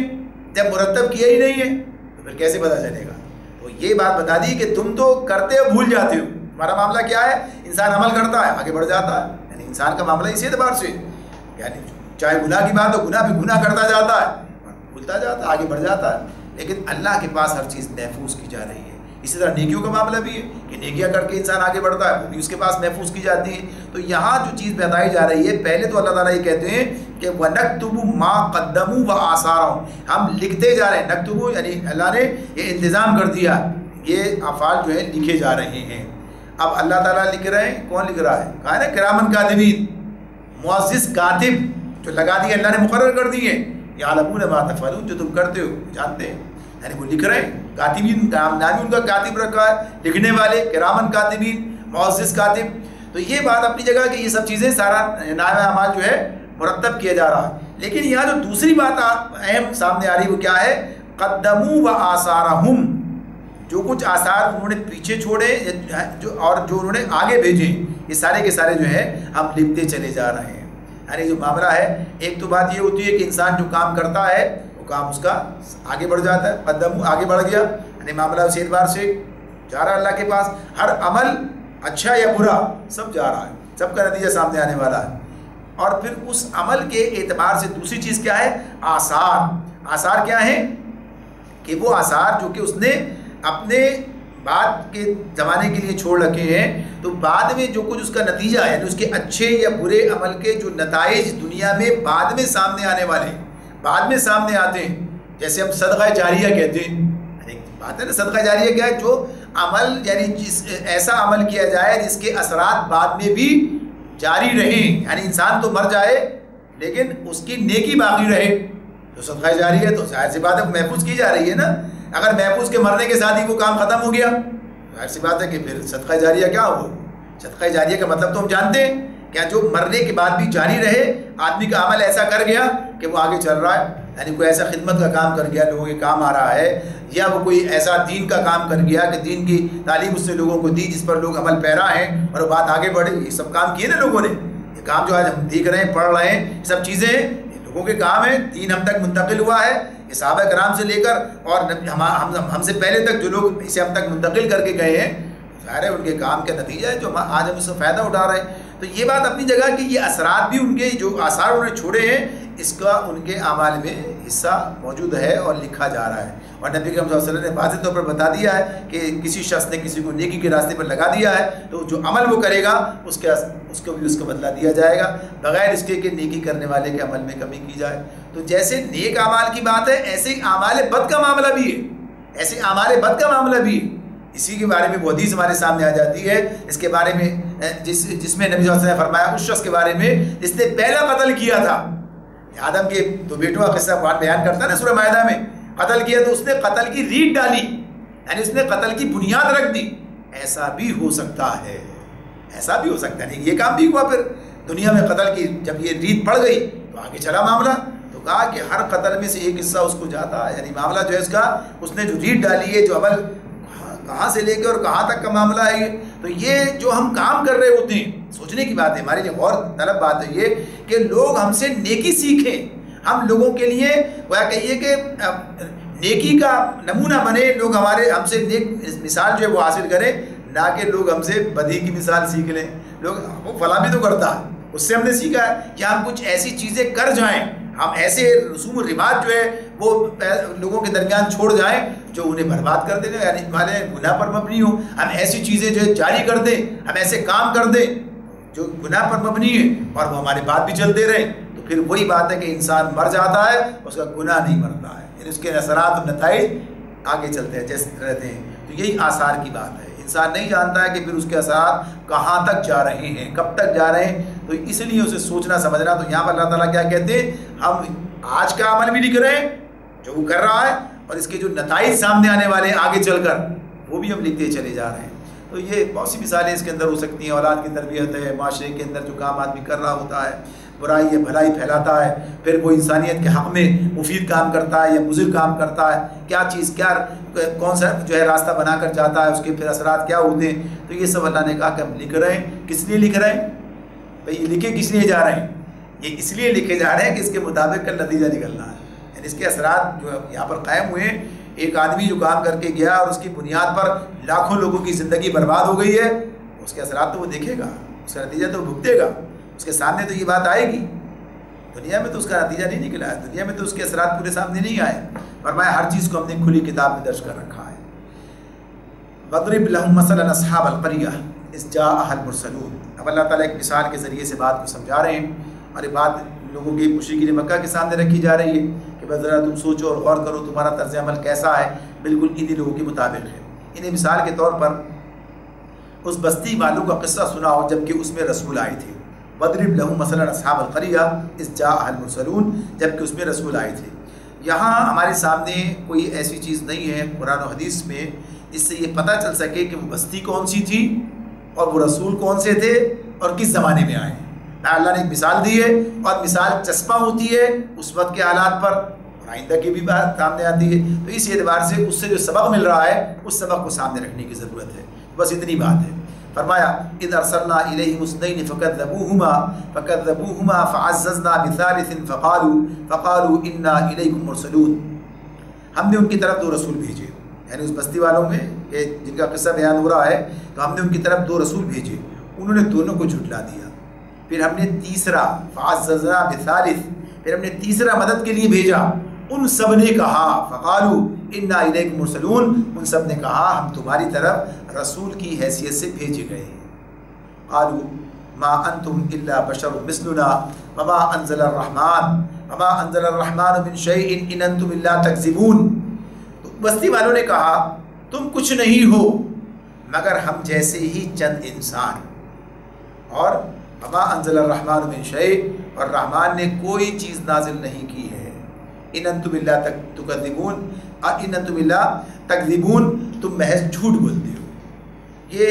Speaker 2: جب مرتب کیا ہی نہیں ہے، تو پھر کیسے پتہ چلے گا؟ تو یہ بات بتا دی کہ تم تو کرتے ہو بھول جاتے ہو. ہمارا معاملہ کیا ہے؟ انسان عمل کرتا ہے آگے بڑھ جاتا ہے. یعنی انسان کا معاملہ اسی اعتبار سے، یعنی چاہے گناہ کی بات ہو، گناہ پہ گناہ کرتا جاتا ہے، بھولتا جاتا ہے، آگے بڑھ جاتا ہے. لیکن اللہ کے پاس ہر چیز محفوظ کی جا رہی ہے. اسی طرح نیکیوں کا معاملہ بھی ہے کہ نیکیاں کر کے انسان آگے بڑھتا ہے، وہ بھی اس کے پاس محفوظ کی جاتی ہیں. تو یہاں جو چیز بتائی جا رہی ہے، پہلے تو اللہ تعالیٰ یہ کہتے ہیں کہ وَنَكْتُبُ مَا قَدَّمُوا وَآثَارَهُمْ. ہم لکھتے جا رہے ہیں. نکتبو یعنی اللہ نے یہ انتظام کر دیا، یہ افعال جو ہے لکھے جا رہے ہیں. اب اللہ تعالیٰ لکھ رہے ہیں، کون لکھ رہا ہے؟ کہا ہے نا کرامن کاتبین، معزز کاتب جو لگا دیے، اللہ نے مقرر کر دیے. یعلمون ما تفعلون، جو تم کرتے ہو جانتے ہیں. یعنی وہ لکھ رہے ہیں. کاتبین نام ان کا کاتب رکھا ہے، لکھنے والے کرامن کاتبین، معزز کاتب. تو یہ بات اپنی جگہ کہ یہ سب چیزیں سارا نامہ اعمال جو ہے مرتب کیا جا رہا ہے. لیکن یہاں جو دوسری بات اہم سامنے آ رہی وہ کیا ہے؟ قدموا وآثارہم. جو کچھ آثار انہوں نے پیچھے چھوڑے اور جو انہوں نے آگے بھیجے، یہ سارے کے سارے جو ہیں ہم لکھتے چلے جا رہے ہیں. یعنی جو معاملہ ہے، ایک تو بات یہ ہوتی ہے کہ انسان جو کام کرتا ہے وہ کام اس کا آگے بڑھ جاتا ہے. قدم آگے بڑھ گیا، یعنی معاملہ اسی اعتبار سے جا رہا ہے اللہ کے پاس. ہر عمل اچھا یا برا سب جا رہا ہے، سب کا نتیجہ سامنے آنے والا ہے. اور پھر اس عمل کے اعتبار سے دوسری چیز کیا ہے؟ آثار. آثار کیا ہیں؟ کہ وہ آثار جو کہ اس نے اپنے بعد کے زمانے کے لیے چھوڑ رکھے ہیں، تو بعد میں جو کچھ اس کا نتیجہ ہے، یعنی اس کے اچھے یا برے عمل کے جو نتائج دنیا میں بعد میں سامنے آنے والے، بعد میں سامنے آتے ہیں. جیسے ہم صدقہ جاریہ کہتے ہیں. بات ہے نا، صدقہ جاریہ کیا ہے؟ جو عمل یعنی ایسا عمل کیا جائے جس کے اثرات بعد میں بھی جاری رہیں. یعنی انسان تو مر جائے لیکن اس کی نیکی باقی رہے. تو صدقہ جاریہ ہے تو ظاہر سی بات ہے محفوظ کی جا رہی ہے نا. اگر محفوظ کے مرنے کے ساتھ ہی وہ کام ختم ہو گیا، ظاہر سی بات ہے کہ پھر صدقہ جاریہ کیا ہوا؟ صدقہ جاریہ کا مطلب تو ہم جانتے ہیں، کیا جو مرنے کے بعد بھی جاری رہے. آدمی کا عمل ایسا کر گیا کہ وہ آگے چل رہا ہے. یعنی کوئی ایسا خدمت کا کام کر گیا لوگوں کے کام آ رہا ہے، یا وہ کوئی ایسا دین کا کام کر گیا کہ دین کی تعلیم اس نے لوگوں کو دی جس پر لوگ عمل پیرا ہیں اور وہ بات آگے بڑھے. یہ سب کام کیے نا لوگوں نے. یہ کام جو آج ہم دیکھ رہے ہیں، پڑھ رہے ہیں، یہ سب چیزیں یہ لوگوں کے کام ہیں. دین ہم تک منتقل ہوا ہے، یہ صحابہ کرام سے لے کر اور ہم سے پہلے تک جو لوگ اسے ہم تک منتقل کر کے گئے ہیں، ظاہر ہے ان کے کام کا نتیجہ ہے جو آج ہم اس سے فائدہ اٹھا رہے ہیں. تو یہ بات اپنی جگہ کہ یہ اثرات بھی ان کے جو آثار انہوں نے چھوڑے ہیں، اس کا ان کے اعمال میں حصہ موجود ہے اور لکھا جا رہا ہے. اور نبی کریم صلی اللہ علیہ وسلم نے واضح طور پر بتا دیا ہے کہ کسی شخص نے کسی کو نیکی کے راستے پر لگا دیا ہے تو جو عمل وہ کرے گا اس کو بھی اس کا بدلہ دیا جائے گا، بغیر اس کے کہ نیکی کرنے والے کے عمل میں کمی کی جائے. تو جیسے نیک اعمال کی بات ہے، ایسے ہی اعمال بد کا معاملہ بھی ہے. ایسے اعمال بد کا معاملہ بھی ہے. اسی کے بارے میں وہ حدیث ہمارے سامنے آ جاتی ہے، اس کے بارے میں جس میں نبی صلی اللہ علیہ وسلم نے فرمایا اس شخص کے بارے میں جس نے پہلا قتل کیا تھا. آدم کے دو بیٹوں کا قصہ قرآن بیان کرتا ہے نا سورہ مائدہ میں. قتل کیا تو اس نے قتل کی ریت ڈالی، یعنی اس نے قتل کی بنیاد رکھ دی. ایسا بھی ہو سکتا ہے، ایسا بھی ہو سکتا ہے. یہ کام بھی ہوا پھر دنیا میں قتل کی جب یہ ریت پڑ گئی تو آگے چلا معاملہ. تو کہا کہ ہر قتل میں سے ایک حصہ اس کو جاتا ہے، یعنی معاملہ جو ہے اس کا اس نے جو ریت ڈالی ہے، جو عمل کہاں سے لے کے اور کہاں تک کا معاملہ ہے یہ. تو یہ جو ہم کام کر رہے ہوتے ہیں، سوچنے کی بات ہے، ہمارے لیے غور طلب بات ہے یہ کہ لوگ ہم سے نیکی سیکھیں. ہم لوگوں کے لیے وہ کہیے کہ نیکی کا نمونہ بنے، لوگ ہم سے نیک مثال جو ہے وہ حاصل کریں، نہ کہ لوگ ہم سے بدی کی مثال سیکھ لیں. لوگ وہ فلاں بھی تو کرتا ہے، اس سے ہم نے سیکھا ہے کہ ہم کچھ ایسی چیزیں کر جائیں، ہم ایسے رسوم و رواج جو ہے وہ لوگوں کے درمیان چھوڑ جائیں جو انہیں برباد کر دیں، یعنی ہمارے گناہ پر مبنی ہو. ہم ایسی چیزیں جو ہے جاری کر دیں، ہم ایسے کام کر دیں جو گناہ پر مبنی ہے اور وہ ہمارے بعد بھی چلتے رہیں. تو پھر وہی بات ہے کہ انسان مر جاتا ہے، اس کا گناہ نہیں مرتا ہے، یعنی اس کے اثرات اور نتائج آگے چلتے ہیں جیسے رہتے ہیں. تو یہی آثار کی بات ہے. انسان نہیں جانتا ہے کہ پھر اس کے اثرات کہاں تک جا رہے ہیں، کب تک جا رہے ہیں. تو اس لیے اسے سوچنا سمجھنا. تو یہاں پر اللہ تعالیٰ کیا کہتے ہیں، ہم آج کا عمل بھی لکھ رہے ہیں جو وہ کر رہا ہے، اور اس کے جو نتائج سامنے آنے والے آگے چل کر وہ بھی ہم لکھتے چلے جا رہے ہیں. تو یہ بہت سی مثالیں اس کے اندر ہو سکتی ہیں. اولاد کی تربیت ہے، معاشرے کے اندر جو کام آدمی کر رہا ہوتا ہے، برائی یا بھلائی پھیلاتا ہے، پھر وہ انسانیت کے حق میں مفید کام کرتا ہے یا مضر کام کرتا ہے، کیا چیز کیا کون سا جو ہے راستہ بنا کر جاتا ہے، اس کے پھر اثرات کیا ہوتے ہیں. تو یہ سب اللہ نے کہا کہ ہم لکھ رہے ہیں. کس لیے لکھ رہے ہیں بھائی؟ یہ لکھے کس لیے جا رہے ہیں؟ یہ اس لیے لکھے جا رہے ہیں کہ اس کے مطابق کا نتیجہ نکلنا ہے. یعنی اس کے اثرات جو یہاں پر قائم ہوئے. ایک آدمی جو کام کر کے گیا اور اس کی بنیاد پر لاکھوں لوگوں کی زندگی برباد ہو گئی ہے، اس کے اثرات تو وہ دیکھے گا، اس کا نتیجہ تو وہ بھگتے گا. اس کے سامنے تو یہ بات آئے گی. دنیا میں تو اس کا نتیجہ نہیں نکلا ہے، دنیا میں تو اس کے اثرات پورے سامنے نہیں آئے. فرمایا ہر چیز کو ہم نے کھلی کتاب میں درج کر رکھا ہے. وَاضْرِبْ لَهُم مَثَلًا أَصْحَابَ الْقَرْيَةِ إِذْ جَاءَهَا الْمُرْسَلُونَ. اب اللہ تعالیٰ ایک مثال کے ذریعے سے بات کو سمجھا رہے ہیں، اور یہ بات لوگوں کی مشرکین مکہ کے سامنے رکھی جا رہی ہے کہ بس ذرا تم سوچو اور غور کرو تمہارا طرز عمل کیسا ہے، بالکل انہی لوگوں کے مطابق ہے. انہیں مثال کے طور پر اس بستی والوں کا قصہ سناؤ جبکہ اس میں رسول آئے تھے. وَاضْرِبْ لَهُم مَثَلًا أَصْحَابَ الْقَرْيَةِ إِذْ جَاءَهَا الْمُرْسَلُونَ. جبکہ اس میں رسول آئے تھے. یہاں ہمارے سامنے کوئی ایسی چیز نہیں ہے قرآن و حدیث میں جس سے یہ پتہ چل سکے کہ وہ بستی کون سی تھی اور وہ رسول کون سے تھے اور کس زمانے میں آئے. اللہ نے ایک مثال دی ہے، اور مثال چسپاں ہوتی ہے اس وقت کے حالات پر، اور آئندہ کی بھی بات سامنے آتی ہے. تو اس اعتبار سے اس سے جو سبق مل رہا ہے اس سبق کو سامنے رکھنے کی ضرورت ہے. بس اتنی بات ہے. فرمایا اذ ارسلنا الیہم اثنین فکذبوہما فعززنا بثالث فقالوا انا الیکم مرسلون. ہم نے ان کی طرف 2 رسول بھیجے، یعنی اس بستی والوں میں جن کا قصہ بیان ہو رہا ہے، تو ہم نے ان کی طرف 2 رسول بھیجے، انہوں نے دونوں کو جھٹلا دیا. پھر ہم نے تیسرا فعززنا بثالث، پھر ہم نے تیسرا مدد کے لیے بھیجا. ان سب نے کہا فقالوا انا الیکم مرسلون، ان سب نے کہا ہم تمہاری طرف رسول کی حیثیت سے بھیجے گئے ہیں. قالوا ما انتم الا بشر مثلنا وما انزل الرحمن من شيء ان انتم الا تكذبون. تو بستی والوں نے کہا تم کچھ نہیں ہو مگر ہم جیسے ہی چند انسان، اور وما انزل الرحمن من شيء، اور رحمان نے کوئی چیز نازل نہیں کی ہے. ان انتم الا تکذبون، ان انتم الا تکذبون، تم محض جھوٹ بولتے ہو. یہ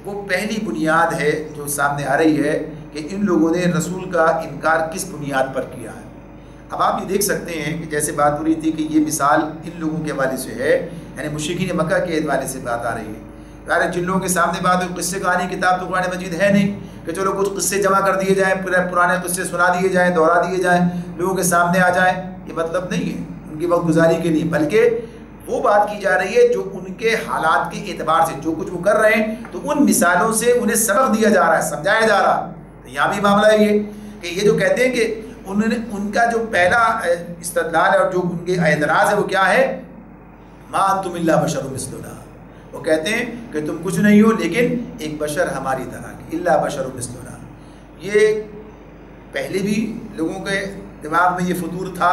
Speaker 2: وہ پہلی بنیاد ہے جو سامنے آ رہی ہے کہ ان لوگوں نے رسول کا انکار کس بنیاد پر کیا ہے. اب آپ یہ دیکھ سکتے ہیں کہ جیسے بات ہو رہی تھی کہ یہ مثال ان لوگوں کے حوالے سے ہے، یعنی مشرکین مکہ کے حوالے سے بات آ رہی ہے. یار جن لوگوں کے سامنے بات ہو قصے کہانی کتاب تو قرآن مجید ہے نہیں کہ چلو کچھ قصے جمع کر دیے جائیں، پرانے قصے سنا دیے جائیں، دوہرا دیے جائیں، لوگوں کے سامنے آ جائیں. یہ مطلب نہیں ہے ان کی وقت گزاری کے لیے، بلکہ وہ بات کی جا رہی ہے جو ان کے حالات کے اعتبار سے جو کچھ وہ کر رہے ہیں تو ان مثالوں سے انہیں سبق دیا جا رہا ہے، سمجھایا جا رہا ہے. تو یہاں بھی معاملہ ہے یہ کہ یہ جو کہتے ہیں کہ انہوں نے ان کا جو پہلا استدلال ہے اور جو ان کے اعتراض ہے وہ کیا ہے، ما انتم الا بشر مثلنا. وہ کہتے ہیں کہ تم کچھ نہیں ہو لیکن ایک بشر ہماری طرح کی، الا بشر مثلنا. یہ پہلے بھی لوگوں کے دماغ میں یہ فطور تھا،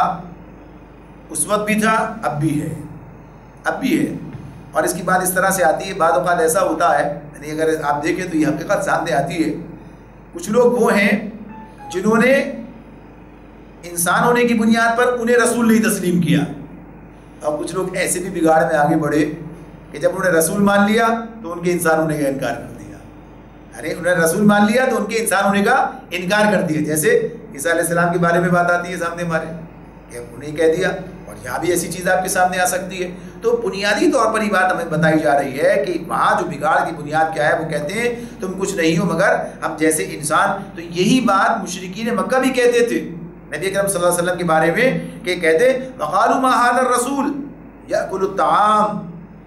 Speaker 2: اس وقت بھی تھا، اب بھی ہے، اب بھی ہے. اور اس کی بات اس طرح سے آتی ہے، بعض اوقات ایسا ہوتا ہے، یعنی اگر آپ دیکھیں تو یہ حقیقت سامنے آتی ہے. کچھ لوگ وہ ہیں جنہوں نے انسان ہونے کی بنیاد پر انہیں رسول نہیں تسلیم کیا، اور کچھ لوگ ایسے بھی بگاڑ میں آگے بڑھے کہ جب انہوں نے رسول مان لیا تو ان کے انسان ہونے کا انکار کر دیا. یعنی انہوں نے رسول مان لیا تو ان کے انسان ہونے کا انکار کر دیا. جیسے عیسیٰ علیہ السلام کے بارے میں بات آتی ہے سامنے ہمارے کہ انہیں کہہ دیا، اور یہاں بھی ایسی چیز آپ کے سامنے آ سکتی ہے. تو بنیادی طور پر یہ بات ہمیں بتائی جا رہی ہے کہ وہاں جو بگاڑ کی بنیاد کیا ہے، وہ کہتے ہیں تم کچھ نہیں ہو مگر ہم جیسے انسان. تو یہی بات مشرکین مکہ بھی کہتے تھے نبی اکرم صلی اللہ علیہ وسلم کے بارے میں کہ کہتے وقالوا ما هذا الرسول یاکل الطعام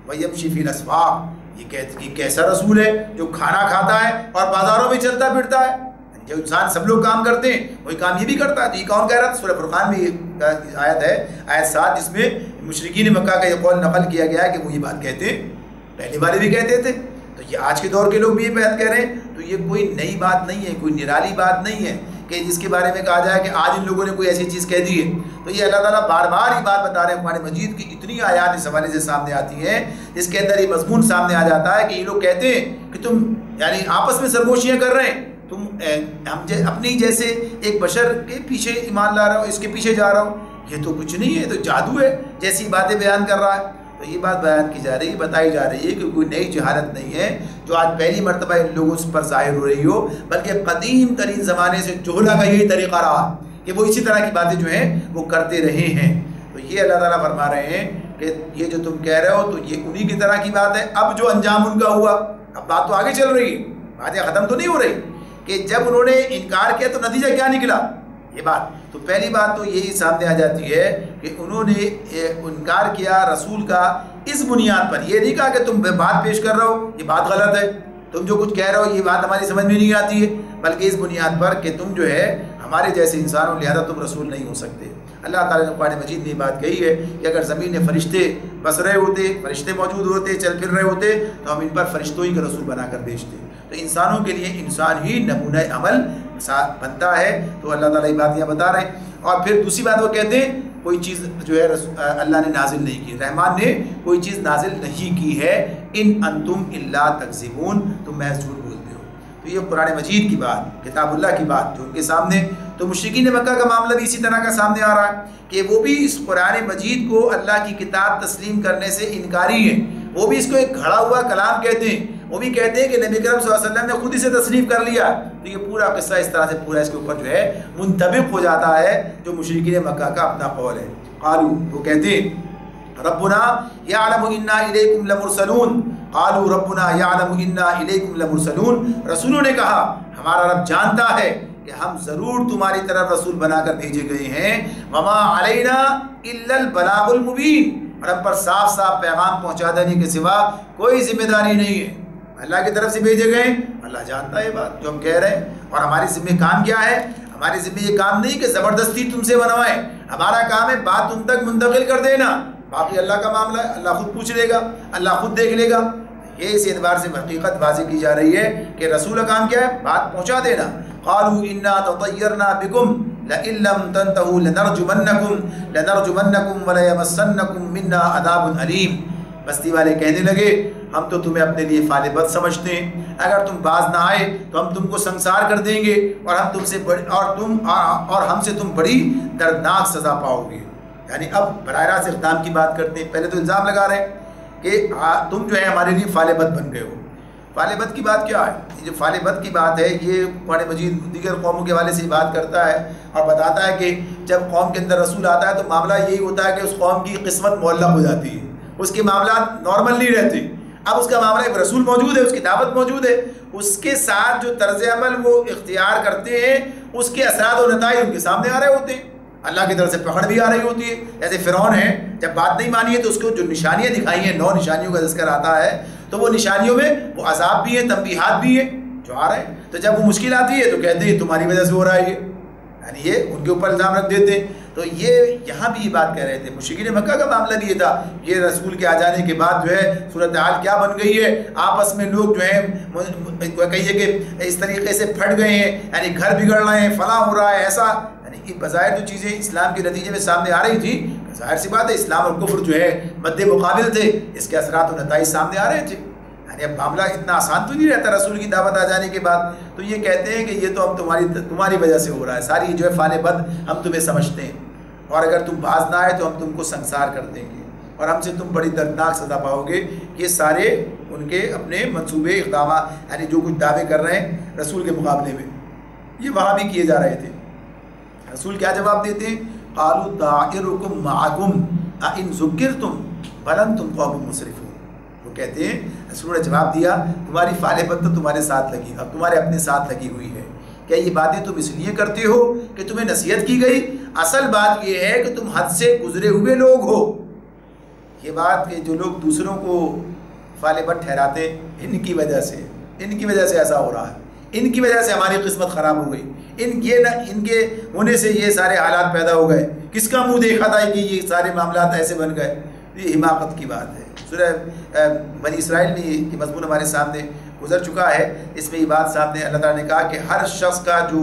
Speaker 2: ویمشی فی الاسواق. یہ کہتے کہ کیسا رسول ہے جو کھانا کھاتا ہے اور بازاروں میں چلتا پھرتا ہے. جو انسان سب لوگ کام کرتے ہیں وہی کام یہ بھی کرتا ہے. تو یہ کون کہہ رہا تھا؟ سورہ فرقان میں یہ آیت ہے، آیت 7، جس میں مشرکین مکہ کا یہ قول نقل کیا گیا ہے کہ وہ یہ بات کہتے ہیں. پہلے والے بھی کہتے تھے، تو یہ آج کے دور کے لوگ بھی یہ بات کہہ رہے ہیں. تو یہ کوئی نئی بات نہیں ہے، کوئی نرالی بات نہیں ہے کہ جس کے بارے میں کہا جائے کہ آج ان لوگوں نے کوئی ایسی چیز کہہ دی ہے. تو یہ اللہ تعالیٰ بار بار یہ بات بتا رہے ہیں. قرآن مجید کی اتنی آیات اس حوالے سے سامنے آتی ہیں جس کے اندر یہ مضمون سامنے آ جاتا ہے کہ یہ لوگ کہتے ہیں کہ تم یعنی آپس میں سرگوشیاں کر رہے ہیں، تم ہم اپنی جیسے ایک بشر کے پیچھے ایمان لا رہا ہو، اس کے پیچھے جا رہا ہو. یہ تو کچھ نہیں ہے، تو جادو ہے جیسی باتیں بیان کر رہا ہے. تو یہ بات بیان کی جا رہی ہے، بتائی جا رہی ہے کہ کوئی نئی جہالت نہیں ہے جو آج پہلی مرتبہ ان لوگوں پر ظاہر ہو رہی ہو، بلکہ قدیم ترین زمانے سے جہلا کا یہی طریقہ رہا کہ وہ اسی طرح کی باتیں جو ہیں وہ کرتے رہے ہیں. تو یہ اللہ تعالیٰ فرما رہے ہیں کہ یہ جو تم کہہ رہے ہو تو یہ انہی کی طرح کی بات ہے. اب جو انجام ان کا ہوا، اب بات تو آگے چل رہی ہے، باتیں ختم تو نہیں ہو رہی کہ جب انہوں نے انکار کیا تو نتیجہ کیا نکلا. یہ بات تو پہلی بات تو یہی سامنے آ جاتی ہے کہ انہوں نے انکار کیا رسول کا اس بنیاد پر. یہ نہیں کہا کہ تم بات پیش کر رہے ہو یہ بات غلط ہے، تم جو کچھ کہہ رہے ہو یہ بات ہماری سمجھ میں نہیں آتی ہے، بلکہ اس بنیاد پر کہ تم جو ہے ہمارے جیسے انسان ہو لہذا تم رسول نہیں ہو سکتے. اللہ تعالیٰ نے قرآن مجید میں یہ بات کہی ہے کہ اگر زمین میں فرشتے بس رہے ہوتے، فرشتے موجود ہوتے، چل پھر رہے ہوتے تو ہم ان پر فرشتوں ہی کا رسول بنا کر بھیجتے. تو انسانوں کے لیے انسان ہی نمونہ عمل بنتا ہے. تو اللہ تعالیٰ یہ بات یہاں بتا رہے ہیں. اور پھر دوسری بات وہ کہتے ہیں کوئی چیز جو ہے اللہ نے نازل نہیں کی، رحمان نے کوئی چیز نازل نہیں کی ہے. ان انتم الا تکذبون، تم محض جھوٹ بولتے ہو. تو یہ قرآن مجید کی بات، کتاب اللہ کی بات جو ان کے سامنے. تو مشرکین مکہ کا معاملہ بھی اسی طرح کا سامنے آ رہا ہے کہ وہ بھی اس قرآن مجید کو اللہ کی کتاب تسلیم کرنے سے انکاری ہیں. وہ بھی اس کو ایک گھڑا ہوا کلام کہتے ہیں. وہ بھی کہتے ہیں کہ نبی کرم صلی اللہ علیہ وسلم نے خود اسے تسلیم کر لیا. تو یہ پورا قصہ اس طرح سے پورا اس کے اوپر جو ہے منطبق ہو جاتا ہے جو مشرکین مکہ کا اپنا قول ہے. قالوا، وہ کہتے ہیں ربنا یعلم انا الیکم لمرسلون. قالوا ربنا یعلم انا الیکم لمرسلون. رسولوں نے کہا ہمارا رب جانتا ہے کہ ہم ضرور تمہاری طرف رسول بنا کر بھیجے گئے ہیں. وما علینا الا البلاغ المبین، اور ہم پر صاف صاف پیغام پہنچا دینے کے سوا کوئی ذمہ داری نہیں ہے. اللہ کی طرف سے بھیجے گئے، اللہ جانتا ہے بات جو ہم کہہ رہے ہیں. اور ہماری ذمہ کام کیا ہے؟ ہمارے ذمہ یہ کام نہیں کہ زبردستی تم سے بنوائیں. ہمارا کام ہے بات تم تک منتقل کر دینا. باقی اللہ کا معاملہ ہے، اللہ خود پوچھ لے گا، اللہ خود دیکھ لے گا. یہ اس اعتبار سے حقیقت واضح کی جا رہی ہے کہ رسول کا کام کیا ہے؟ بات پہنچا دینا. قالوا انا تطیرنا بکم لئن لم تنتهوا لنرجمنکم ولیمسنکم منا عذاب علیم. بستی والے کہنے لگے ہم تو تمہیں اپنے لیے فعال بد سمجھتے ہیں، اگر تم باز نہ آئے تو ہم تم کو سنسار کر دیں گے اور ہم تم سے اور ہم سے تم بڑی دردناک سزا پاؤ گے. یعنی اب براہ راست اقدام کی بات کرتے ہیں. پہلے تو الزام لگا رہے ہیں کہ تم جو ہے ہمارے لیے فعال بد بن گئے ہو. فعل بد کی بات کیا ہے؟ یہ جو فعل بد کی بات ہے یہ قرآن مجید دیگر قوموں کے حوالے سے بات کرتا ہے اور بتاتا ہے کہ جب قوم کے اندر رسول آتا ہے تو معاملہ یہی ہوتا ہے کہ اس قوم کی قسمت معلق ہو جاتی ہے، اس کے معاملات نارمل نہیں رہتے۔ اب اس کا معاملہ ایک رسول موجود ہے، اس کی دعوت موجود ہے، اس کے ساتھ جو طرز عمل وہ اختیار کرتے ہیں اس کے اثرات و نتائج ان کے سامنے آ رہے ہوتے ہیں، اللہ کی طرف سے پکڑ بھی آ رہی ہوتی ہے۔ جیسے فرعون ہے، جب بات نہیں مانی ہے تو اس کو جو نشانیاں دکھائی ہیں، 9 نشانیوں کا تذکر آتا ہے، تو وہ نشانیوں میں وہ عذاب بھی ہیں، تنبیہات بھی ہیں جو آ رہے ہیں۔ تو جب وہ مشکل آتی ہے تو کہتے ہیں تمہاری وجہ سے ہو رہا ہے یہ، یعنی یہ ان کے اوپر الزام رکھ دیتے ہیں۔ تو یہ یہاں بھی یہ بات کہہ رہے تھے، مشرکین مکہ کا معاملہ بھی یہ تھا، یہ رسول کے آ جانے کے بعد جو ہے صورتحال کیا بن گئی ہے، آپس میں لوگ جو ہیں کہیے کہ اس طریقے سے پھٹ گئے ہیں، یعنی گھر بگڑ رہے ہیں، فلاں ہو رہا ہے، ایسا، یعنی بظاہر جو چیزیں اسلام کے نتیجے میں سامنے آ رہی تھی، ظاہر سی بات ہے اسلام اور کفر جو ہے مد مقابل تھے، اس کے اثرات و نتائج سامنے آ رہے تھے۔ یعنی اب معاملہ اتنا آسان تو نہیں رہتا رسول کی دعوت آ جانے کے بعد، تو یہ کہتے ہیں کہ یہ تو ہم تمہاری وجہ سے ہو رہا ہے، ساری جو ہے فعل بد ہم تمہیں سمجھتے ہیں، اور اگر تم باز نہ آئے تو ہم تم کو سنسار کر دیں گے اور ہم سے تم بڑی دردناک سزا پاؤ گے۔ یہ سارے ان کے اپنے منصوبے اقدامات، یعنی جو کچھ دعوے کر رہے ہیں رسول کے مقابلے میں، یہ وہاں بھی کیے جا رہے تھے۔ رسول کیا جواب دیتے ہیں؟ قالوا طائرکم معکم ان ذکرتم بل انتم قوم مسرفون۔ وہ کہتے ہیں، رسول نے جواب دیا تمہاری فعل بد تو تمہارے ساتھ لگی، اب تمہارے اپنے ساتھ لگی ہوئی ہے، کیا یہ باتیں تم اس لیے کرتے ہو کہ تمہیں نصیحت کی گئی؟ اصل بات یہ ہے کہ تم حد سے گزرے ہوئے لوگ ہو۔ یہ بات کہ جو لوگ دوسروں کو فعل بد ٹھہراتے ہیں ان کی وجہ سے ایسا ہو رہا ہے، ان کی وجہ سے ہماری قسمت خراب ہو گئی، ان کے ہونے سے یہ سارے حالات پیدا ہو گئے، کس کا منہ دیکھا تھا کہ یہ سارے معاملات ایسے بن گئے؟ یہ حماقت کی بات ہے۔ سورہ بنی اسرائیل میں یہ مضمون ہمارے سامنے گزر چکا ہے، اس میں یہ بات سامنے اللہ تعالیٰ نے کہا کہ ہر شخص کا جو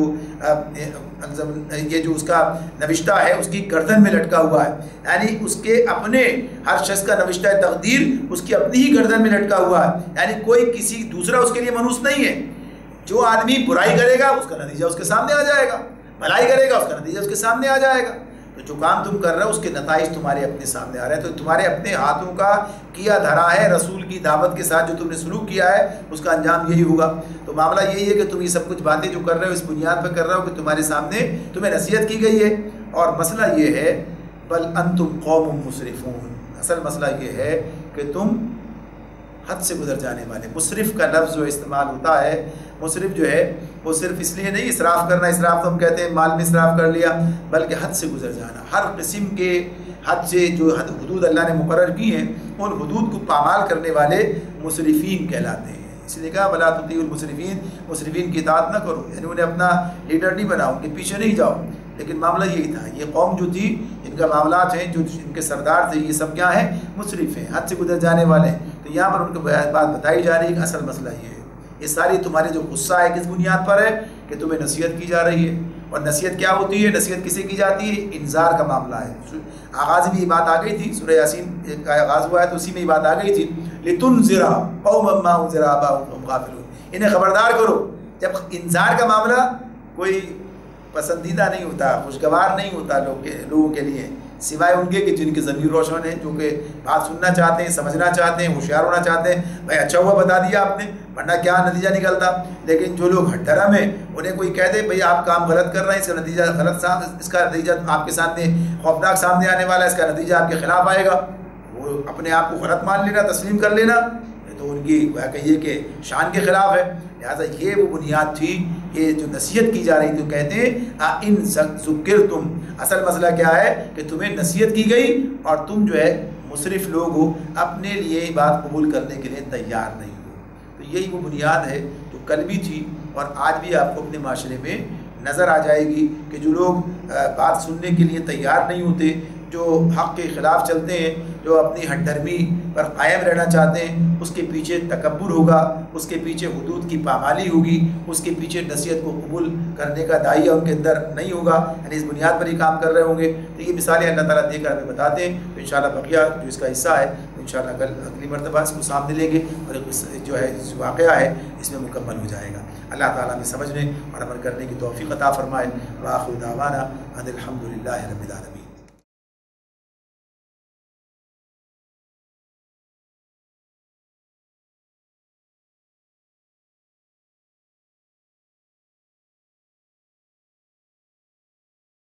Speaker 2: یہ جو اس کا نوشتہ ہے اس کی گردن میں لٹکا ہوا ہے، یعنی اس کے اپنے ہر شخص کا نوشتہ تقدیر اس کی اپنی ہی گردن میں لٹکا ہوا ہے، یعنی کوئی کسی دوسرا اس کے لیے منوس نہیں ہے۔ جو آدمی برائی کرے گا اس کا نتیجہ اس کے سامنے آ جائے گا، بھلائی کرے گا اس کا نتیجہ اس کے سامنے آ جائے گا۔ تو جو کام تم کر رہے ہو اس کے نتائج تمہارے اپنے سامنے آ رہے ہیں، تو تمہارے اپنے ہاتھوں کا کیا دھرا ہے، رسول کی دعوت کے ساتھ جو تم نے سلوک کیا ہے اس کا انجام یہی ہوگا۔ تو معاملہ یہی ہے کہ تم یہ سب کچھ باتیں جو کر رہے ہو اس بنیاد پہ کر رہے ہو کہ تمہارے سامنے تمہیں نصیحت کی گئی ہے، اور مسئلہ یہ ہے بل انتم قوم مسرفون، اصل مسئلہ یہ ہے کہ تم حد سے گزر جانے والے۔ مسرف کا لفظ جو استعمال ہوتا ہے، مسرف جو ہے وہ صرف اس لیے نہیں اسراف کرنا، اسراف تو ہم کہتے ہیں مال میں اسراف کر لیا، بلکہ حد سے گزر جانا، ہر قسم کے حد سے جو حدود اللہ نے مقرر کی ہیں ان حدود کو پامال کرنے والے مسرفین کہلاتے ہیں۔ اس لیے کہا ولا تطیعوا المسرفین، مسرفین کی اطاعت نہ کرو، یعنی انہیں اپنا لیڈر نہیں بناؤ، ان کے پیچھے نہیں جاؤ۔ لیکن معاملہ یہی تھا، یہ قوم جو تھی ان کا معاملات ہیں، جو ان کے سردار تھے، یہ سب کیا ہیں؟ مسرف ہیں، حد سے گزر جانے والے ہیں۔ تو یہاں پر ان کو بات بتائی جا رہی ہے کہ اصل مسئلہ یہ ہے، یہ ساری تمہارے جو غصہ ہے کس بنیاد پر ہے کہ تمہیں نصیحت کی جا رہی ہے، اور نصیحت کیا ہوتی ہے؟ نصیحت کسے کی جاتی ہے؟ انذار کا معاملہ ہے۔ آغاز میں یہ بات آ گئی تھی، سورہ یاسین کا آغاز ہوا ہے تو اسی میں یہ بات آ گئی تھی، لِتُنذِرَ قَوْمًا مَّا أُنذِرَ آبَاؤُهُمْ فَهُمْ غَافِلُونَ، انہیں خبردار کرو۔ جب انذار کا معاملہ کوئی پسندیدہ نہیں ہوتا، خوشگوار نہیں ہوتا لوگوں کے لیے، سوائے ان کے کہ جن کے ضمیر روشن ہیں، جو کہ بات سننا چاہتے ہیں، سمجھنا چاہتے ہیں، ہوشیار ہونا چاہتے ہیں، بھائی اچھا ہوا بتا دیا آپ نے، ورنہ کیا نتیجہ نکلتا۔ لیکن جو لوگ ہٹ دھرم ہیں، انہیں کوئی کہہ دے بھائی آپ کام غلط کر رہے ہیں، اس کا نتیجہ غلط، اس کا نتیجہ آپ کے سامنے خوفناک سامنے آنے والا ہے، اس کا نتیجہ آپ کے خلاف آئے گا، وہ اپنے آپ کو غلط مان لینا، تسلیم کر لینا، تو ان کی کہیے کہ شان کے خلاف ہے۔ لہٰذا یہ وہ بنیاد تھی، یہ جو نصیحت کی جا رہی تھی، کہتے ہیں ان ذکرتم، اصل مسئلہ کیا ہے کہ تمہیں نصیحت کی گئی اور تم جو ہے مسرف لوگ ہو، اپنے لیے بات قبول کرنے کے لیے تیار نہیں ہو۔ تو یہی وہ بنیاد ہے جو کل بھی تھی اور آج بھی آپ کو اپنے معاشرے میں نظر آ جائے گی کہ جو لوگ بات سننے کے لیے تیار نہیں ہوتے، جو حق کے خلاف چلتے ہیں، جو اپنی ہٹ دھرمی پر قائم رہنا چاہتے ہیں، اس کے پیچھے تکبر ہوگا، اس کے پیچھے حدود کی پامالی ہوگی، اس کے پیچھے نصیحت کو قبول کرنے کا داعیہ ان کے اندر نہیں ہوگا، یعنی اس بنیاد پر ہی کام کر رہے ہوں گے۔ تو یہ مثالیں اللہ تعالیٰ دے کر ہمیں بتاتے ہیں، تو انشاءاللہ بقیہ جو اس کا حصہ ہے انشاءاللہ کل اگلی مرتبہ اس کو سامنے لیں گے، اور جو ہے واقعہ ہے اس میں مکمل ہو جائے گا۔ اللہ تعالیٰ ہمیں سمجھنے اور عمل کرنے کی توفیق عطا فرمائے۔ وآخر دعوانا ان الحمد للہ رب العالمین۔